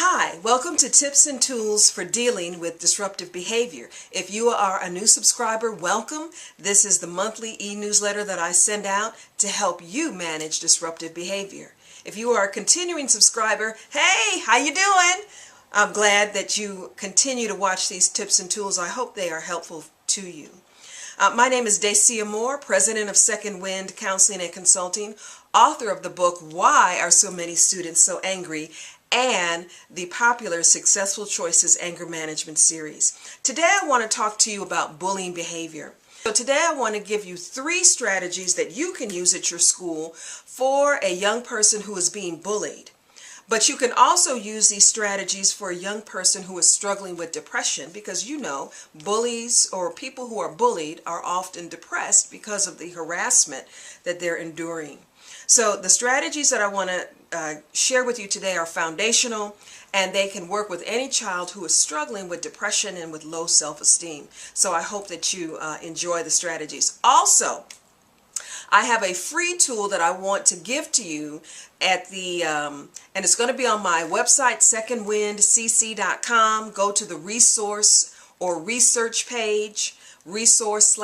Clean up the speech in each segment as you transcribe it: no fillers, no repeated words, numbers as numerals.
Hi, welcome to Tips and Tools for Dealing with Disruptive Behavior. If you are a new subscriber, welcome. This is the monthly e-newsletter that I send out to help you manage disruptive behavior. If you are a continuing subscriber, hey, how you doing? I'm glad that you continue to watch these tips and tools. I hope they are helpful to you. My name is Dacia Moore, president of Second Wind Counseling and Consulting, author of the book, Why Are So Many Students So Angry?, and the popular Successful Choices Anger Management series. Today I want to talk to you about bullying behavior. So today I want to give you 3 strategies that you can use at your school for a young person who is being bullied. But you can also use these strategies for a young person who is struggling with depression, because you know bullies or people who are bullied are often depressed because of the harassment that they're enduring. So the strategies that I want to share with you today are foundational, and they can work with any child who is struggling with depression and with low self-esteem. So I hope that you enjoy the strategies. Also, I have a free tool that I want to give to you at the, and it's going to be on my website, secondwindcc.com. Go to the resource or research page, research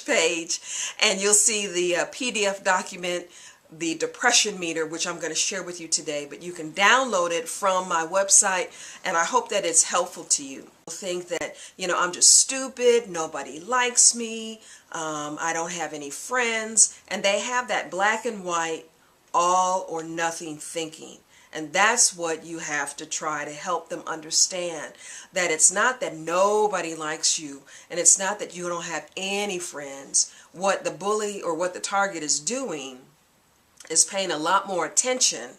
page, and you'll see the PDF document, the depression meter, which I'm going to share with you today. But you can download it from my website, and I hope that it's helpful to you. Think that, I'm just stupid, nobody likes me, I don't have any friends, and they have that black and white, all or nothing thinking. And that's what you have to try to help them understand, that it's not that nobody likes you, and it's not that you don't have any friends. What the bully or what the target is doing is paying a lot more attention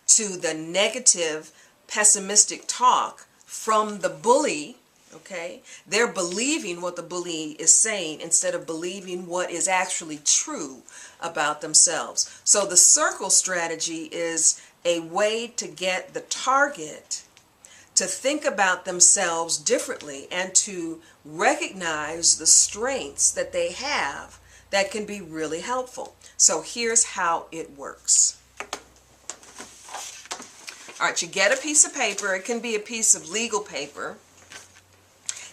to the negative, pessimistic talk from the bully. Okay, they're believing what the bully is saying instead of believing what is actually true about themselves. So the circle strategy is a way to get the target to think about themselves differently and to recognize the strengths that they have that can be really helpful. So here's how it works. All right, you get a piece of paper. It can be a piece of legal paper.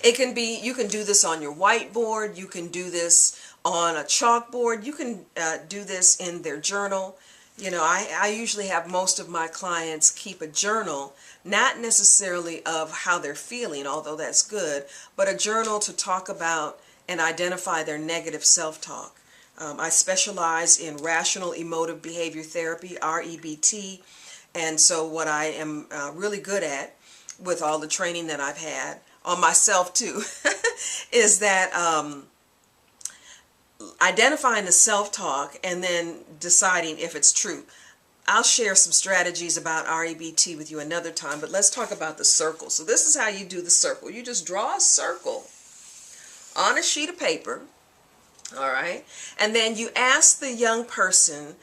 It can be, you can do this on your whiteboard, you can do this on a chalkboard, you can do this in their journal. I usually have most of my clients keep a journal, not necessarily of how they're feeling, although that's good, but a journal to talk about and identify their negative self-talk. I specialize in rational emotive behavior therapy, REBT, and so what I am really good at with all the training that I've had, on myself too, is that identifying the self-talk and then deciding if it's true. I'll share some strategies about REBT with you another time, but let's talk about the circle. So this is how you do the circle. You just draw a circle on a sheet of paper, all right? And then you ask the young person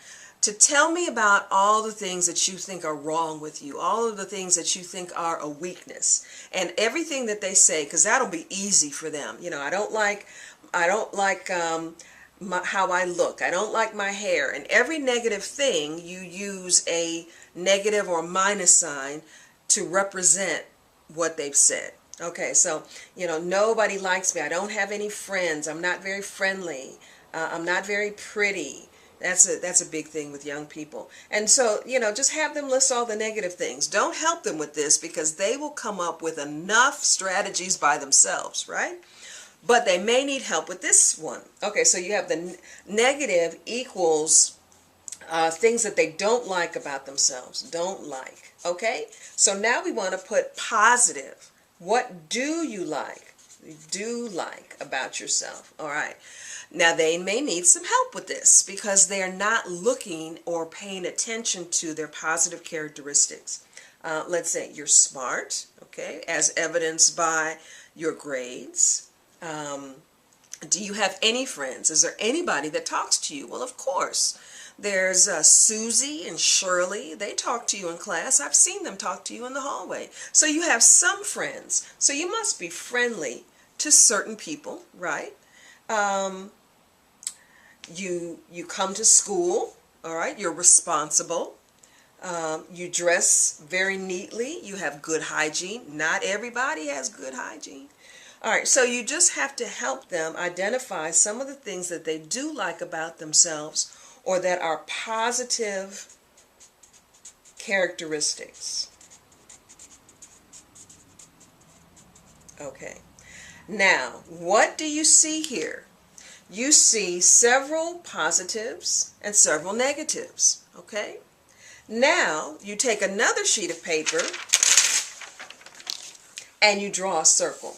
to tell me about all the things that you think are wrong with you, all of the things that you think are a weakness, and everything that they say, because that'll be easy for them. I don't like how I look. I don't like my hair. And every negative thing, you use a negative or minus sign to represent what they've said. Okay, so, nobody likes me. I don't have any friends. I'm not very friendly. I'm not very pretty. That's a big thing with young people. And so, just have them list all the negative things. Don't help them with this, because they will come up with enough strategies by themselves, right? But they may need help with this one. Okay, so you have the negative equals things that they don't like about themselves, don't like. Okay, so now we want to put positive. What do you like? About yourself? All right. Now they may need some help with this because they are not looking or paying attention to their positive characteristics. Let's say you're smart, okay, as evidenced by your grades. Do you have any friends? Is there anybody that talks to you? Well, of course. There's Susie and Shirley. They talk to you in class. I've seen them talk to you in the hallway. So you have some friends. So you must be friendly to certain people, right? You come to school, all right? You're responsible. You dress very neatly. You have good hygiene. Not everybody has good hygiene. All right, so you just have to help them identify some of the things that they do like about themselves or that are positive characteristics. Okay. Now, what do you see here? You see several positives and several negatives. Okay? Now, you take another sheet of paper and you draw a circle.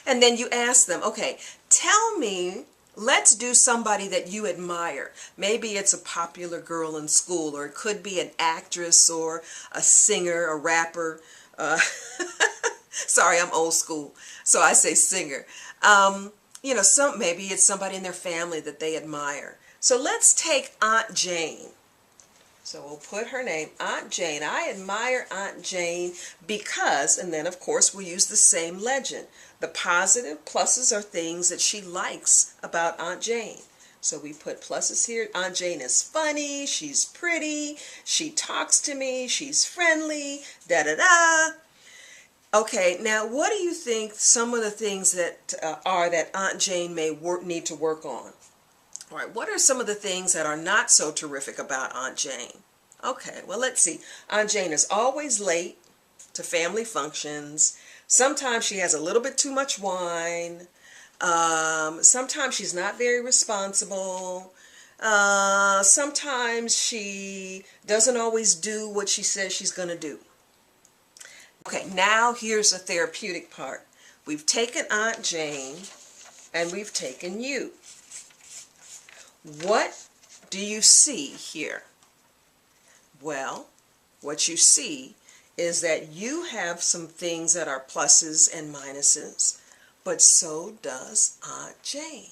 And then you ask them, okay, tell me, let's do somebody that you admire. Maybe it's a popular girl in school, or it could be an actress or a singer, a rapper. Sorry, I'm old school, so I say singer. Maybe it's somebody in their family that they admire. So let's take Aunt Jane. So we'll put her name, Aunt Jane. I admire Aunt Jane because, and then of course we'll use the same legend. The positive pluses are things that she likes about Aunt Jane. So we put pluses here. Aunt Jane is funny, she's pretty, she talks to me, she's friendly, da-da-da. Okay, now what do you think some of the things that that Aunt Jane may need to work on? All right, what are some of the things that are not so terrific about Aunt Jane? Okay, well, let's see. Aunt Jane is always late to family functions. Sometimes she has a little bit too much wine. Sometimes she's not very responsible. Sometimes she doesn't always do what she says she's going to do. Okay, now here's the therapeutic part. We've taken Aunt Jane and we've taken you. What do you see here? Well, what you see is that you have some things that are pluses and minuses, but so does Aunt Jane.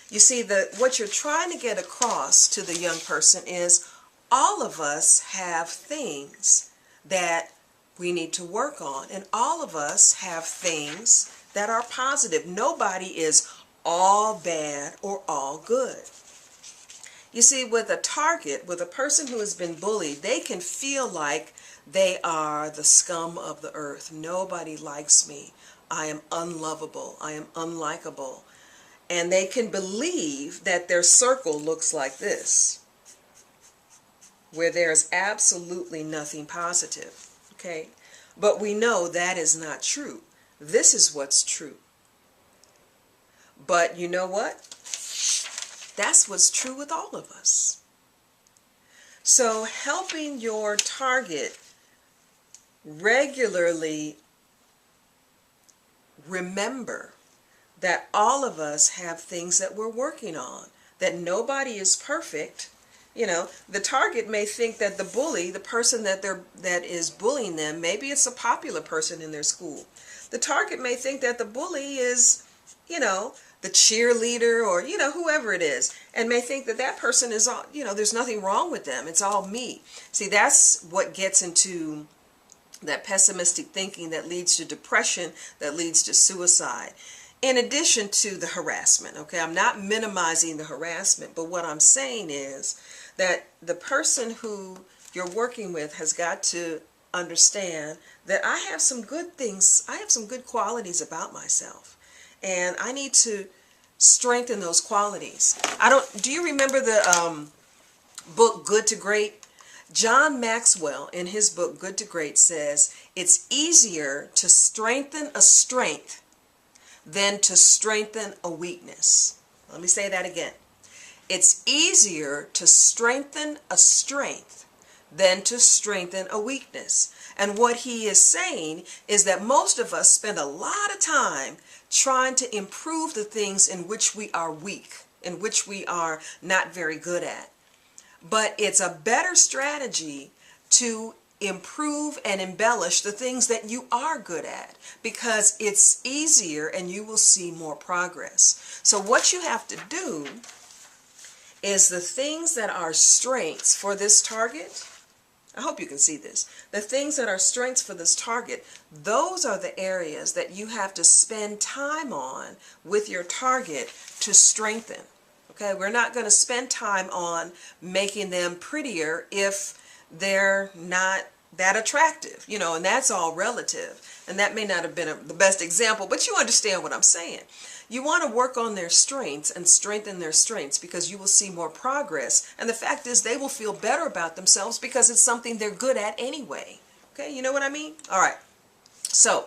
You see, what you're trying to get across to the young person is all of us have things that we need to work on, and all of us have things that are positive. Nobody is all bad or all good. You see, with a target, with a person who has been bullied, they can feel like they are the scum of the earth. Nobody likes me. I am unlovable. I am unlikable. And they can believe that their circle looks like this, where there's absolutely nothing positive. Okay? But we know that is not true. This is what's true. But you know what? That's what's true with all of us. So helping your target regularly remember that all of us have things that we're working on, that nobody is perfect. You know, the target may think that the bully, the person that is bullying them, maybe it's a popular person in their school. The target may think that the bully is, the cheerleader or, whoever it is, and may think that that person is all, there's nothing wrong with them. It's all me. See, that's what gets into that pessimistic thinking that leads to depression, that leads to suicide. In addition to the harassment, okay? I'm not minimizing the harassment, but what I'm saying is that the person who you're working with has got to understand that I have some good things, I have some good qualities about myself. And I need to strengthen those qualities. Do you remember the book Good to Great? John Maxwell, in his book Good to Great, says it's easier to strengthen a strength than to strengthen a weakness. Let me say that again. It's easier to strengthen a strength than to strengthen a weakness. And what he is saying is that most of us spend a lot of time trying to improve the things in which we are weak, in which we are not very good at. But it's a better strategy to improve and embellish the things that you are good at, because it's easier and you will see more progress. So what you have to do is the things that are strengths for this target, I hope you can see this, the things that are strengths for this target, those are the areas that you have to spend time on with your target to strengthen. Okay, we're not going to spend time on making them prettier if they're not that attractive, you know, and that's all relative. And that may not have been the best example, but you understand what I'm saying. You want to work on their strengths and strengthen their strengths because you will see more progress. And the fact is they will feel better about themselves because it's something they're good at anyway. Okay, you know what I mean? All right. So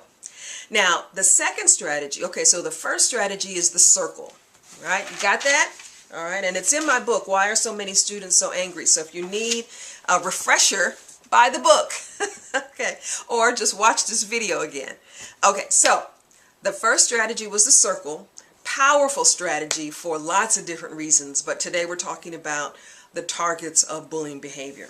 now the second strategy, okay, so the first strategy is the circle, right? You got that? All right, and it's in my book, Why Are So Many Students So Angry? So if you need a refresher, buy the book, okay, or just watch this video again. Okay, so the first strategy was the circle, powerful strategy for lots of different reasons, but today we're talking about the targets of bullying behavior.